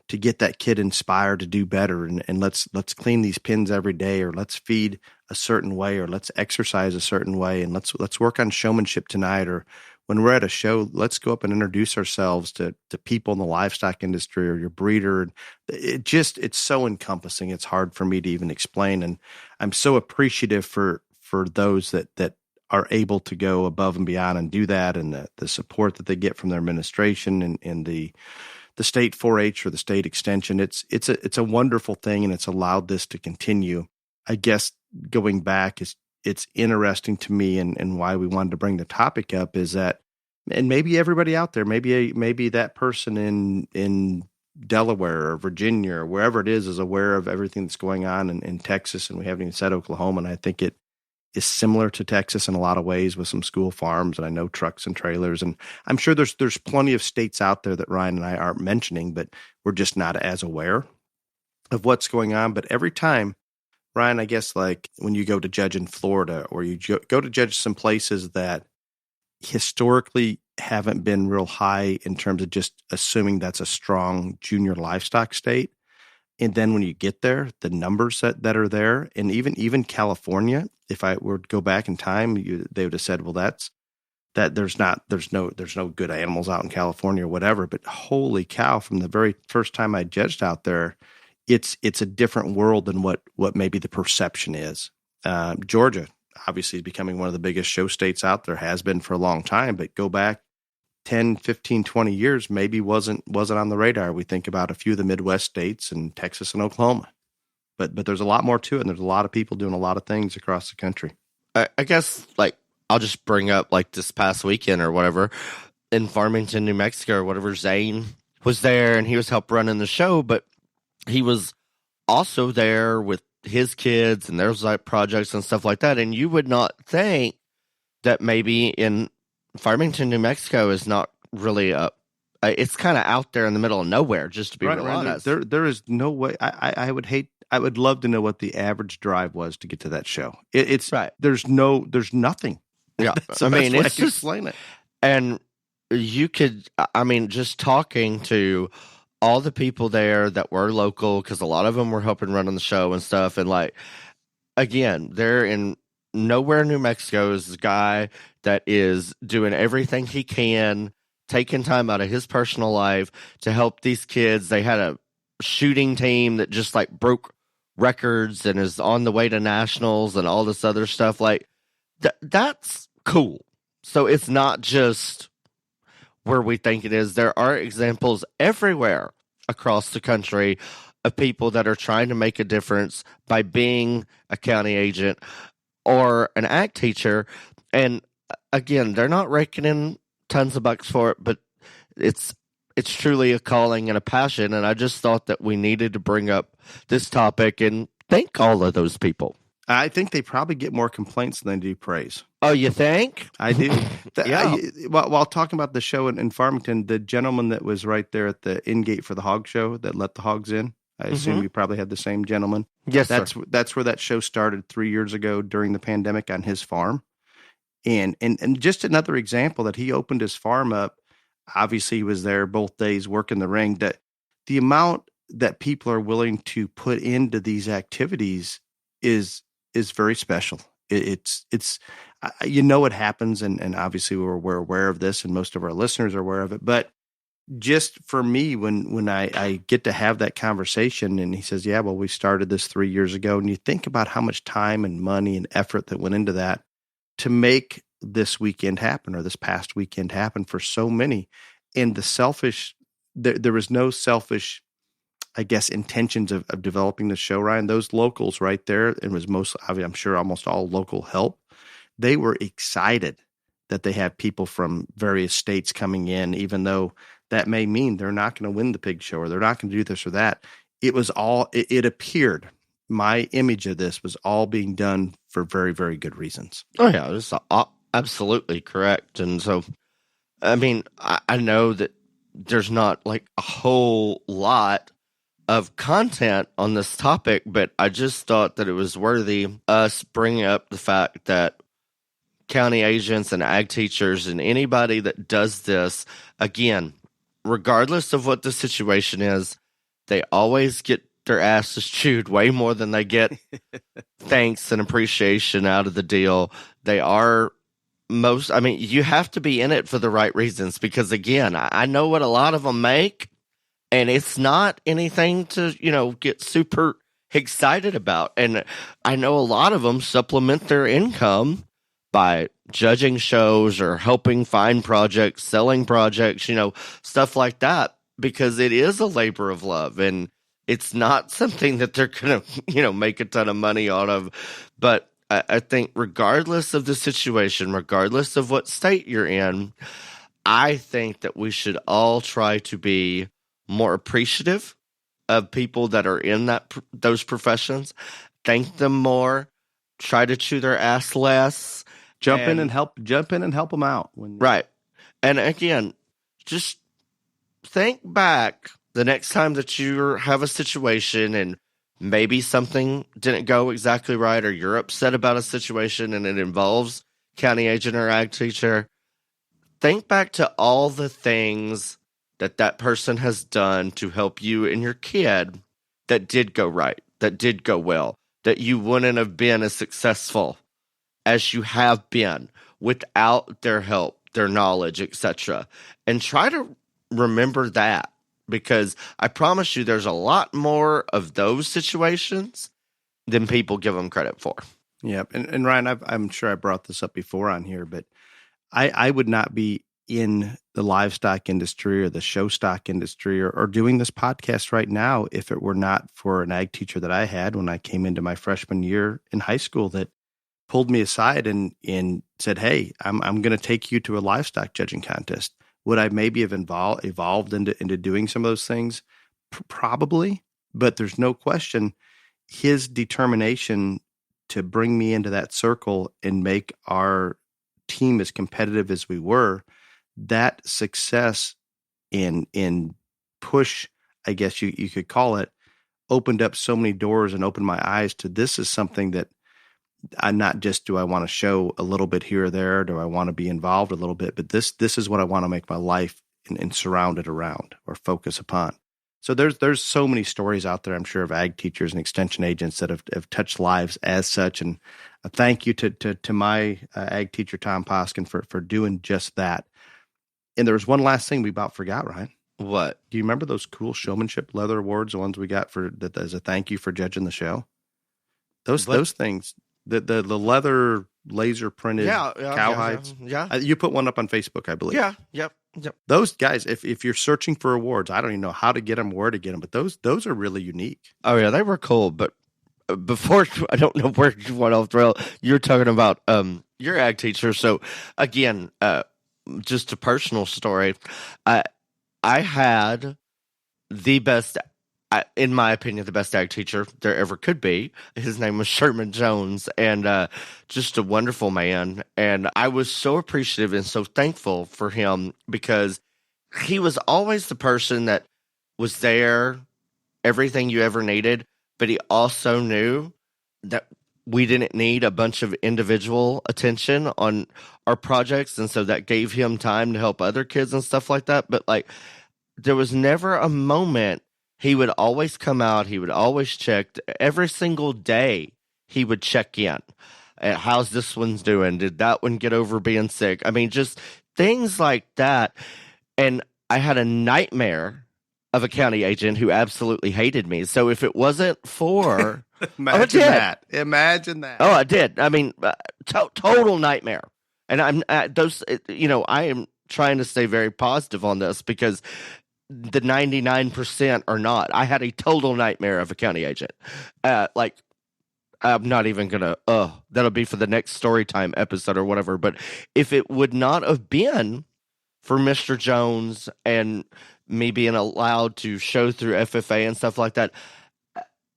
to get that kid inspired to do better. And let's clean these pins every day, or let's feed a certain way, or let's exercise a certain way. And let's work on showmanship tonight, or when we're at a show, let's go up and introduce ourselves to people in the livestock industry or your breeder. It's so encompassing. It's hard for me to even explain. And I'm so appreciative for those that are able to go above and beyond and do that, and the support that they get from their administration and the state 4-H or the state extension. It's a wonderful thing, and it's allowed this to continue. I guess going back is it's interesting to me, and why we wanted to bring the topic up is that, and maybe everybody out there, maybe that person in Delaware or Virginia or wherever it is aware of everything that's going on in Texas, and we haven't even said Oklahoma. And I think it is similar to Texas in a lot of ways with some school farms, and I know trucks and trailers, and I'm sure there's plenty of states out there that Ryan and I aren't mentioning, but we're just not as aware of what's going on. But every time, Ryan, I guess like when you go to judge in Florida, or you go to judge some places that historically haven't been real high in terms of just assuming that's a strong junior livestock state. And then when you get there, the numbers that are there, and even California, if I were to go back in time, they would have said, well, there's no good animals out in California or whatever. But holy cow, from the very first time I judged out there, it's a different world than what maybe the perception is. Georgia obviously is becoming one of the biggest show states out there, has been for a long time, but go back 10, 15, 20 years, maybe wasn't on the radar. We think about a few of the Midwest states and Texas and Oklahoma, but there's a lot more to it, and there's a lot of people doing a lot of things across the country. I guess, like, I'll just bring up, like, this past weekend or whatever, in Farmington, New Mexico or whatever, Zane was there, and he was helping running the show, but he was also there with his kids, and there's like projects and stuff like that. And you would not think that maybe in Farmington, New Mexico is not really it's kind of out there in the middle of nowhere, just to be real honest. There is no way. I would love to know what the average drive was to get to that show. It's right. There's nothing. Yeah. So I mean, it's just, explain it. And you could, I mean, just talking to all the people there that were local, because a lot of them were helping run on the show and stuff. And like, again, they're in nowhere, New Mexico, is a guy that is doing everything he can, taking time out of his personal life to help these kids. They had a shooting team that just like broke records and is on the way to nationals and all this other stuff. Like that's cool. So it's not just where we think it is. There are examples everywhere across the country of people that are trying to make a difference by being a county agent or an ag teacher. And again, they're not raking in tons of bucks for it, but it's truly a calling and a passion. And I just thought that we needed to bring up this topic and thank all of those people. I think they probably get more complaints than they do praise. Oh, you think? I do. Yeah. While talking about the show in Farmington, the gentleman that was right there at the in-gate for the hog show that let the hogs in, I assume you probably had the same gentleman. Yes, that's sir. That's where that show started 3 years ago during the pandemic on his farm. And just another example that he opened his farm up. Obviously, he was there both days working the ring. That the amount that people are willing to put into these activities is very special. It's it happens, and obviously we're aware of this, and most of our listeners are aware of it. But just for me, when I get to have that conversation, and he says, "Yeah, well, we started this 3 years ago," and you think about how much time and money and effort that went into that to make this weekend happen, or this past weekend happen for so many, and there was no selfish, I guess, intentions of developing the show, Ryan. Those locals right there, it was I'm sure almost all local help. They were excited that they have people from various states coming in, even though that may mean they're not going to win the pig show or they're not going to do this or that. It was it appeared, my image of this was all being done for very, very good reasons. Oh, yeah, it's absolutely correct. And so, I mean, I know that there's not like a whole lot of content on this topic, but I just thought that it was worthy us bringing up the fact that county agents and ag teachers and anybody that does this, again, regardless of what the situation is, they always get their asses chewed way more than they get thanks and appreciation out of the deal. They are you have to be in it for the right reasons, because again, I know what a lot of them make, and it's not anything to, get super excited about. And I know a lot of them supplement their income by judging shows or helping find projects, selling projects, stuff like that, because it is a labor of love, and it's not something that they're going to, make a ton of money out of. But I think regardless of the situation, regardless of what state you're in, I think that we should all try to be more appreciative of people that are in those professions, thank them more, try to chew their ass less. Jump in and help them out. Right. And again, just think back the next time that you have a situation and maybe something didn't go exactly right, or you're upset about a situation and it involves county agent or ag teacher. Think back to all the things that person has done to help you and your kid that did go right, that did go well, that you wouldn't have been as successful as you have been without their help, their knowledge, etc. And try to remember that, because I promise you there's a lot more of those situations than people give them credit for. Yeah. And Ryan, I'm sure I brought this up before on here, but I would not be in the livestock industry or the show stock industry or doing this podcast right now if it were not for an ag teacher that I had when I came into my freshman year in high school that pulled me aside and said, hey, I'm going to take you to a livestock judging contest. Would I maybe have evolved into doing some of those things? Probably, but there's no question his determination to bring me into that circle and make our team as competitive as we were, that success in push, I guess you could call it, opened up so many doors and opened my eyes to this is something that I'm not just, do I want to show a little bit here or there? Do I want to be involved a little bit? But this is what I want to make my life and surround it around or focus upon. So there's so many stories out there, I'm sure, of ag teachers and extension agents that have touched lives as such. And a thank you to my ag teacher, Tom Poskin, for doing just that. And there was one last thing we about forgot, Ryan. What? Do you remember those cool showmanship leather awards, the ones we got for that as a thank you for judging the show? Those things, the leather laser printed cowhides. Yeah. You put one up on Facebook, I believe. Yeah. Yep. Those guys, if you're searching for awards, I don't even know how to get them, where to get them, but those are really unique. Oh yeah, they were cool. But before, I don't know where you went off the rail. You're talking about your ag teacher. So again, just a personal story. I had the best, in my opinion, the best ag teacher there ever could be. His name was Sherman Jones, and just a wonderful man. And I was so appreciative and so thankful for him because he was always the person that was there, everything you ever needed, but he also knew that we didn't need a bunch of individual attention on our projects. And so that gave him time to help other kids and stuff like that. But like, there was never a moment. He would always come out. He would always check every single day. He would check in. How's this one's doing? Did that one get over being sick? I mean, just things like that. And I had a nightmare of a county agent who absolutely hated me. So if it wasn't for Imagine that. Oh, I did. I mean, total nightmare. And I am trying to stay very positive on this because the 99% are not. I had a total nightmare of a county agent. I'm not even going to, that'll be for the next story time episode or whatever. But if it would not have been for Mr. Jones and me being allowed to show through FFA and stuff like that,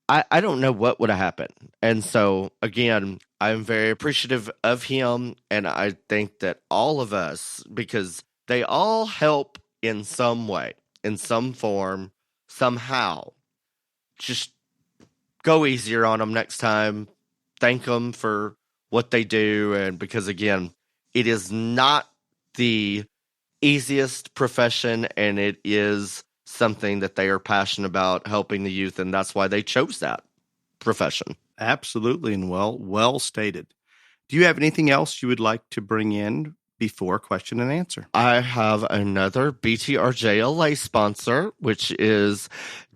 I don't know what would have happened. And so, again, I'm very appreciative of him. And I think that all of us, because they all help in some way, in some form, somehow, just go easier on them next time. Thank them for what they do. And because, again, it is not the easiest profession, and it is something that they are passionate about, helping the youth, and that's why they chose that profession. Absolutely, and well stated. Do you have anything else you would like to bring in before question and answer? I have another BTRJLA sponsor, which is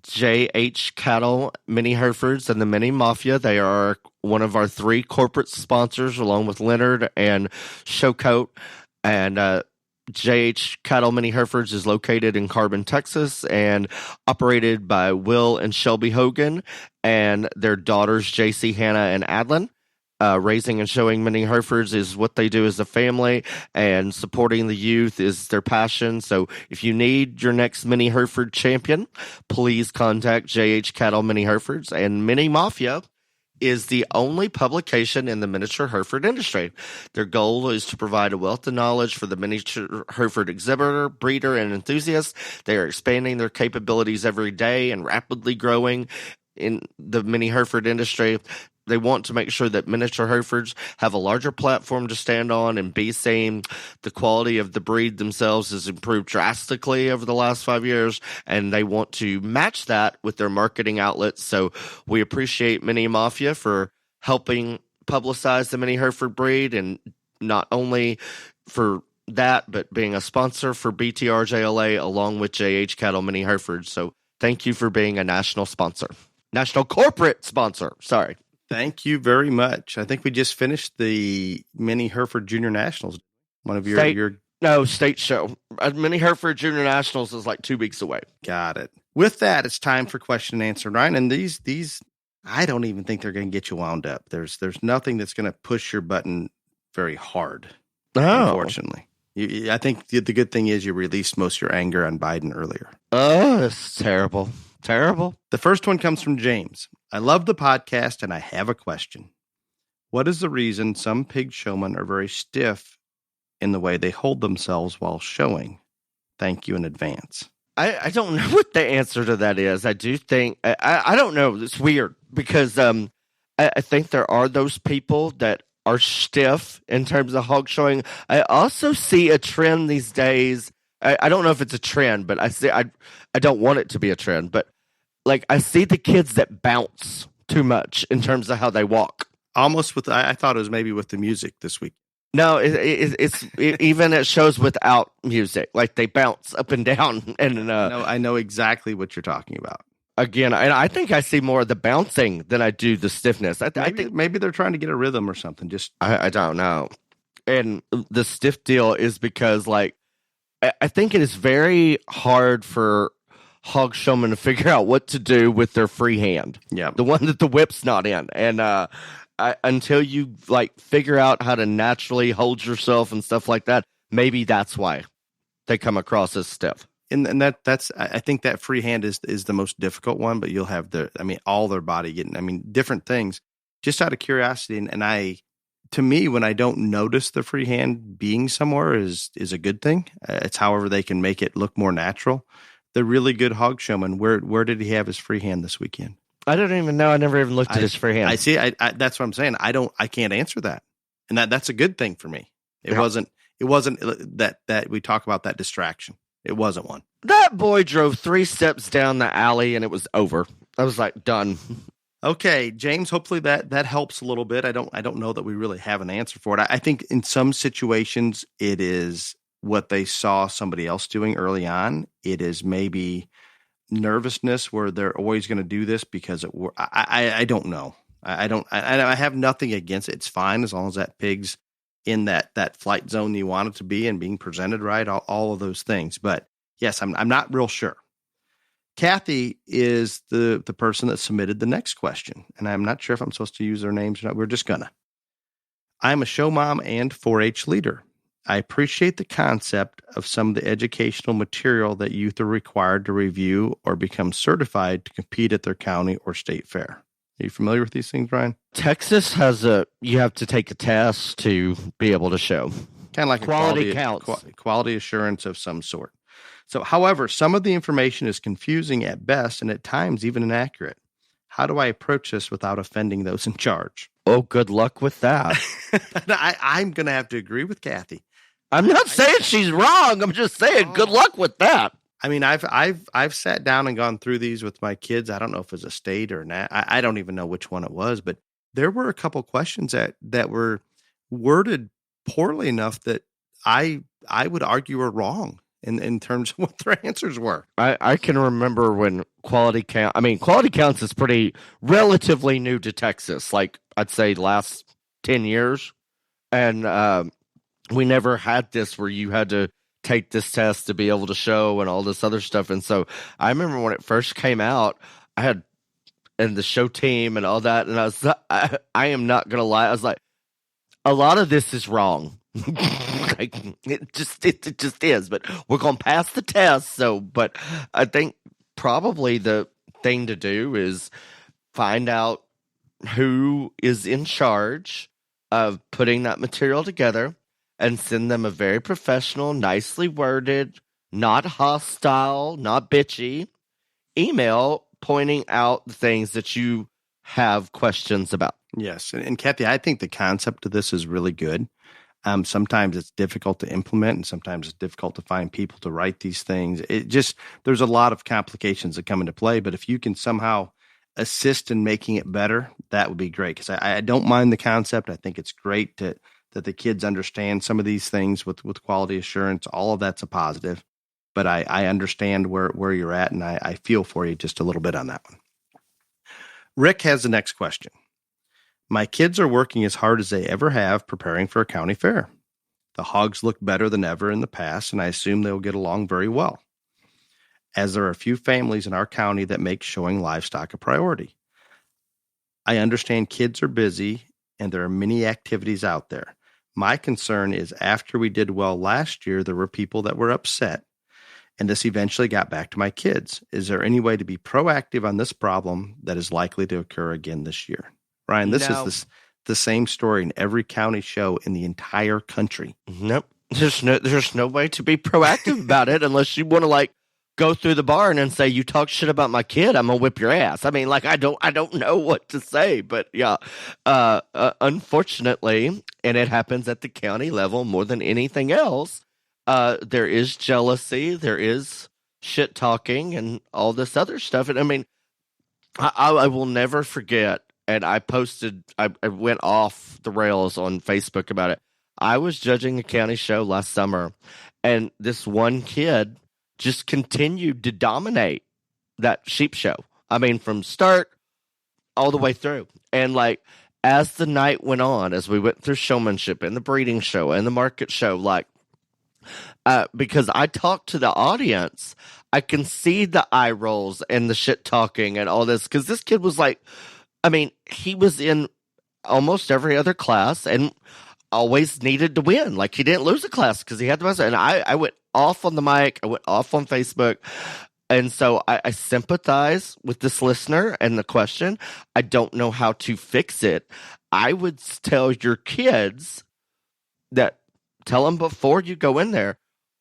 JH Cattle, Mini Herefords, and the Mini Mafia. They are one of our 3 corporate sponsors, along with Leonard and Showcoat. And JH Cattle Mini Herefords is located in Carbon, Texas, and operated by Will and Shelby Hogan and their daughters, JC, Hannah, and Adlin. Raising and showing mini Herefords is what they do as a family, and supporting the youth is their passion. So if you need your next mini Hereford champion, please contact JH Cattle Mini Herefords. And Mini Mafia is the only publication in the miniature Hereford industry. Their goal is to provide a wealth of knowledge for the miniature Hereford exhibitor, breeder, and enthusiast. They are expanding their capabilities every day and rapidly growing in the mini Hereford industry. They want to make sure that miniature Herefords have a larger platform to stand on and be seen. The quality of the breed themselves has improved drastically over the last 5 years, and they want to match that with their marketing outlets. So we appreciate Mini Mafia for helping publicize the mini Hereford breed, and not only for that, but being a sponsor for BTRJLA along with JH Cattle Mini Herefords. So thank you for being a national sponsor. National corporate sponsor, sorry. Thank you very much. I think we just finished the Mini Hereford Junior Nationals. One of your state show. Mini Hereford Junior Nationals is like 2 weeks away. Got it. With that, it's time for question and answer, Ryan. And these, I don't even think they're going to get you wound up. There's nothing that's going to push your button very hard. Unfortunately, I think the good thing is you released most of your anger on Biden earlier. Oh, it's terrible. Terrible. The first one comes from James. I love the podcast and I have a question. What is the reason some pig showmen are very stiff in the way they hold themselves while showing? Thank you in advance. I don't know what the answer to that is. I do think, I don't know. It's weird because I think there are those people that are stiff in terms of hog showing. I also see a trend these days. I don't know if it's a trend, but I don't want it to be a trend, but like I see the kids that bounce too much in terms of how they walk. Almost with, I thought it was maybe with the music this week. No, it's even at shows without music, like they bounce up and down. And no, I know exactly what you're talking about. Again, I think I see more of the bouncing than I do the stiffness. I think maybe they're trying to get a rhythm or something. Just I don't know. And the stiff deal is because like I think it is very hard for hog showmen to figure out what to do with their free hand. Yeah, the one that the whip's not in, and until you like figure out how to naturally hold yourself and stuff like that, maybe that's why they come across as stiff. And that's I think that free hand is the most difficult one, but you'll have all their body getting different things. Just out of curiosity, and to me, when I don't notice the free hand being somewhere is a good thing. It's however they can make it look more natural. The really good hog showman, where did he have his free hand this weekend? I don't even know. I never even looked at his free hand. I see. I that's what I'm saying. I can't answer that, and that's a good thing for me. It wasn't that we talk about that distraction. It wasn't one. That boy drove 3 steps down the alley and it was over. I was like, done. Okay, James, hopefully that helps a little bit. I don't know that we really have an answer for it. I think in some situations it is what they saw somebody else doing early on. It is maybe nervousness where they're always going to do this because I don't know. I have nothing against it. It's fine as long as that pig's in that flight zone you want it to be and being presented right, all of those things. But yes, I'm not real sure. Kathy is the person that submitted the next question, and I'm not sure if I'm supposed to use their names or not. We're just gonna. I'm a show mom and 4-H leader. I appreciate the concept of some of the educational material that youth are required to review or become certified to compete at their county or state fair. Are you familiar with these things, Brian? Texas has you have to take a test to be able to show. Kind of like quality counts. Quality assurance of some sort. So, however, some of the information is confusing at best and at times even inaccurate. How do I approach this without offending those in charge? Oh, good luck with that. I'm going to have to agree with Kathy. I'm not saying she's wrong. I'm just saying good luck with that. I mean, I've sat down and gone through these with my kids. I don't know if it was a state or not. I don't even know which one it was, but there were a couple questions that were worded poorly enough that I would argue are wrong in terms of what their answers were. I can remember when quality counts is pretty relatively new to Texas. Like I'd say last 10 years. And we never had this where you had to take this test to be able to show and all this other stuff. And so I remember when it first came out, I had and the show team and all that. And I am not going to lie. I was like, a lot of this is wrong. Like, it just is, but we're going to pass the test. So, but I think probably the thing to do is find out who is in charge of putting that material together and send them a very professional, nicely worded, not hostile, not bitchy email pointing out the things that you have questions about. Yes. And Kathy, I think the concept of this is really good. Sometimes it's difficult to implement, and sometimes it's difficult to find people to write these things. There's a lot of complications that come into play, but if you can somehow assist in making it better, that would be great. Because I don't mind the concept. I think it's great that the kids understand some of these things with quality assurance. All of that's a positive. But I understand where you're at, and I feel for you just a little bit on that one. Rick has the next question. My kids are working as hard as they ever have preparing for a county fair. The hogs look better than ever in the past, and I assume they'll get along very well, as there are a few families in our county that make showing livestock a priority. I understand kids are busy, and there are many activities out there. My concern is after we did well last year, there were people that were upset, and this eventually got back to my kids. Is there any way to be proactive on this problem that is likely to occur again this year? Ryan, this is the same story in every county show in the entire country. Nope. There's no way to be proactive about it unless you want to like go through the barn and say, you talk shit about my kid, I'm gonna whip your ass. I mean, like I don't know what to say, but yeah. Unfortunately, and it happens at the county level more than anything else, there is jealousy, there is shit talking and all this other stuff. And I mean, I will never forget. And I went off the rails on Facebook about it. I was judging a county show last summer, and this one kid just continued to dominate that sheep show. I mean, from start all the way through. And like, as the night went on, as we went through showmanship and the breeding show and the market show, like, because I talked to the audience, I can see the eye rolls and the shit talking and all this. Because this kid was like, I mean, he was in almost every other class and always needed to win. Like, he didn't lose a class because he had the best. And I went off on the mic. I went off on Facebook. And so I sympathize with this listener and the question. I don't know how to fix it. I would tell your kids tell them before you go in there,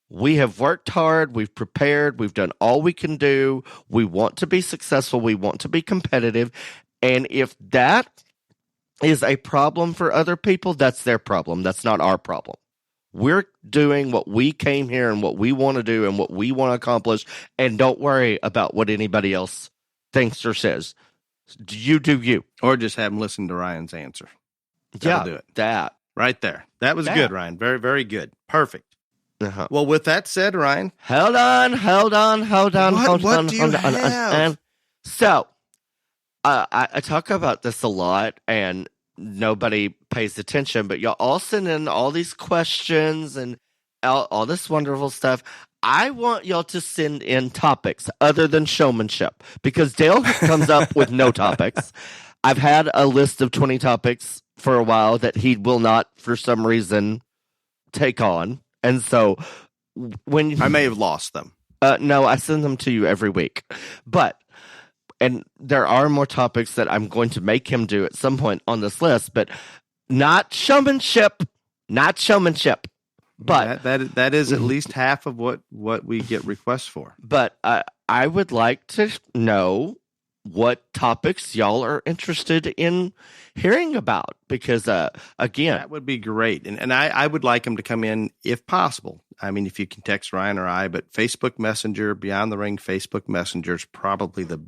we have worked hard, we've prepared, we've done all we can do. We want to be successful. We want to be competitive. And if that is a problem for other people, that's their problem. That's not our problem. We're doing what we came here and what we want to do and what we want to accomplish. And don't worry about what anybody else thinks or says. You do you. Or just have them listen to Ryan's answer. That'll do it. That. Right there. That was good, Ryan. Very, very good. Perfect. Uh-huh. Well, with that said, Ryan. Hold on. What do you have? So, I talk about this a lot, and nobody pays attention, but y'all all send in all these questions and all this wonderful stuff. I want y'all to send in topics other than showmanship, because Dale comes up with no topics. I've had a list of 20 topics for a while that he will not, for some reason, take on. And so when I may have lost them. No, I send them to you every week. And there are more topics that I'm going to make him do at some point on this list, but not showmanship. But that is at least half of what we get requests for. But I would like to know what topics y'all are interested in hearing about, because again, that would be great. And I would like them to come in if possible. I mean, if you can text Ryan or I, but Facebook Messenger, Beyond the Ring Facebook Messenger is probably the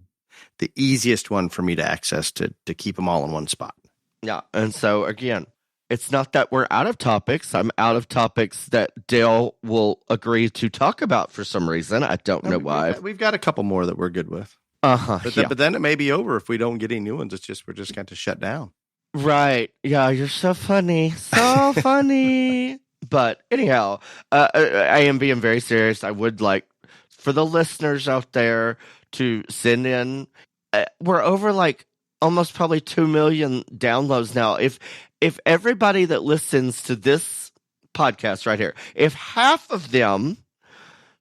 easiest one for me to access to keep them all in one spot. Yeah. And so again, it's not that we're out of topics. I'm out of topics that Dale will agree to talk about for some reason. I don't know why. We've got a couple more that we're good with. But then it may be over if we don't get any new ones. We're just going to shut down. Right. Yeah. You're so funny. So funny. But anyhow, I am being very serious. I would like for the listeners out there to send in we're over like almost probably 2 million downloads now. If everybody that listens to this podcast right here, if half of them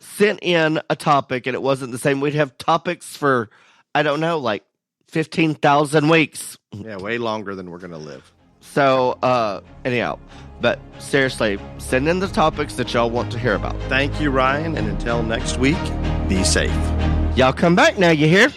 sent in a topic and it wasn't the same, we'd have topics for, I don't know, like 15,000 weeks. Yeah, way longer than we're going to live. So, anyhow, but seriously, send in the topics that y'all want to hear about. Thank you, Ryan. And until next week, be safe. Y'all come back now, you hear?